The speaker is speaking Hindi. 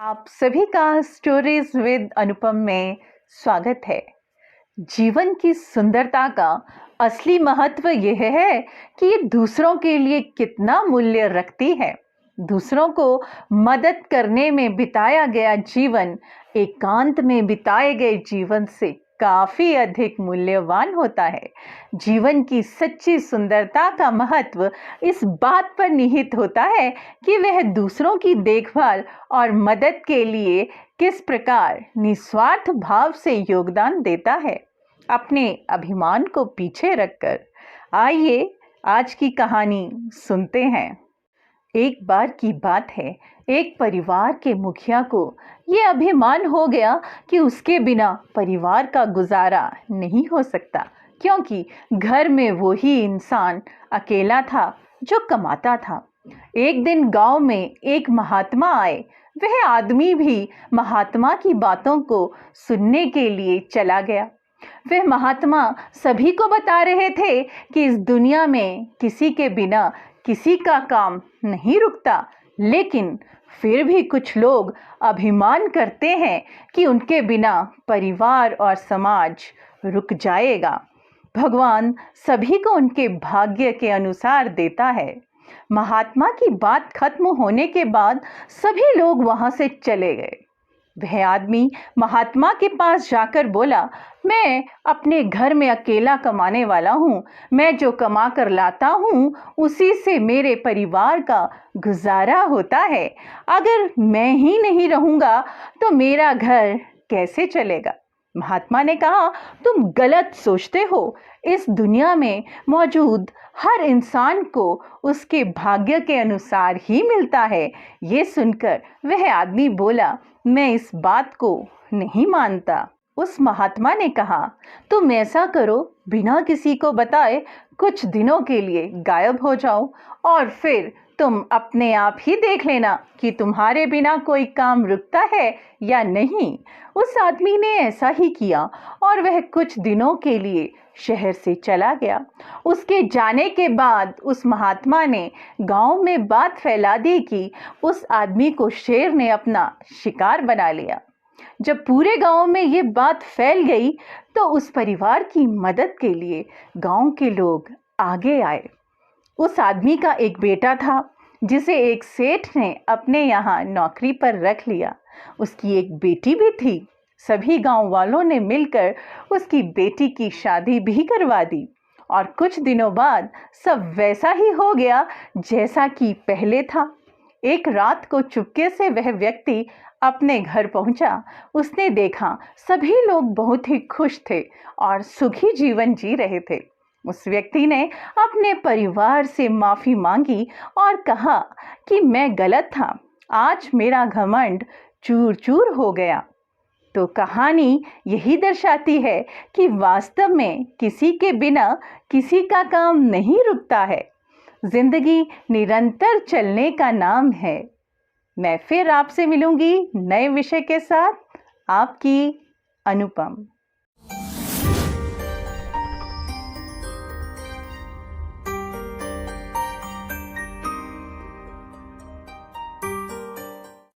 आप सभी का स्टोरीज विद अनुपम में स्वागत है। जीवन की सुंदरता का असली महत्व यह है कि ये दूसरों के लिए कितना मूल्य रखती है। दूसरों को मदद करने में बिताया गया जीवन एकांत में बिताए गए जीवन से काफी अधिक मूल्यवान होता है। जीवन की सच्ची सुंदरता का महत्व इस बात पर निहित होता है कि वह दूसरों की देखभाल और मदद के लिए किस प्रकार निस्वार्थ भाव से योगदान देता है, अपने अभिमान को पीछे रखकर। आइए आज की कहानी सुनते हैं। एक बार की बात है, एक परिवार के मुखिया को ये अभिमान हो गया कि उसके बिना परिवार का गुजारा नहीं हो सकता, क्योंकि घर में वो ही इंसान अकेला था जो कमाता था। एक दिन गांव में एक महात्मा आए। वह आदमी भी महात्मा की बातों को सुनने के लिए चला गया। वह महात्मा सभी को बता रहे थे कि इस दुनिया में किसी के बिना किसी का काम नहीं रुकता, लेकिन फिर भी कुछ लोग अभिमान करते हैं कि उनके बिना परिवार और समाज रुक जाएगा। भगवान सभी को उनके भाग्य के अनुसार देता है। महात्मा की बात खत्म होने के बाद सभी लोग वहां से चले गए। वह आदमी महात्मा के पास जाकर बोला, मैं अपने घर में अकेला कमाने वाला हूँ। मैं जो कमा कर लाता हूँ उसी से मेरे परिवार का गुजारा होता है। अगर मैं ही नहीं रहूँगा तो मेरा घर कैसे चलेगा? महात्मा ने कहा, तुम गलत सोचते हो। इस दुनिया में मौजूद हर इंसान को उसके भाग्य के अनुसार ही मिलता है। ये सुनकर वह आदमी बोला, मैं इस बात को नहीं मानता। उस महात्मा ने कहा, तुम ऐसा करो, बिना किसी को बताए कुछ दिनों के लिए गायब हो जाओ और फिर तुम अपने आप ही देख लेना कि तुम्हारे बिना कोई काम रुकता है या नहीं। उस आदमी ने ऐसा ही किया और वह कुछ दिनों के लिए शहर से चला गया। उसके जाने के बाद उस महात्मा ने गांव में बात फैला दी कि उस आदमी को शेर ने अपना शिकार बना लिया। जब पूरे गांव में ये बात फैल गई तो उस परिवार की मदद के लिए गांव के लोग आगे आए। उस आदमी का एक बेटा था जिसे एक सेठ ने अपने यहाँ नौकरी पर रख लिया। उसकी एक बेटी भी थी। सभी गांव वालों ने मिलकर उसकी बेटी की शादी भी करवा दी और कुछ दिनों बाद सब वैसा ही हो गया जैसा कि पहले था। एक रात को चुपके से वह व्यक्ति अपने घर पहुंचा। उसने देखा सभी लोग बहुत ही खुश थे और सुखी जीवन जी रहे थे। उस व्यक्ति ने अपने परिवार से माफी मांगी और कहा कि मैं गलत था, आज मेरा घमंड चूर चूर हो गया। तो कहानी यही दर्शाती है कि वास्तव में किसी के बिना किसी का काम नहीं रुकता है। जिंदगी निरंतर चलने का नाम है। मैं फिर आपसे मिलूंगी नए विषय के साथ। आपकी अनुपम।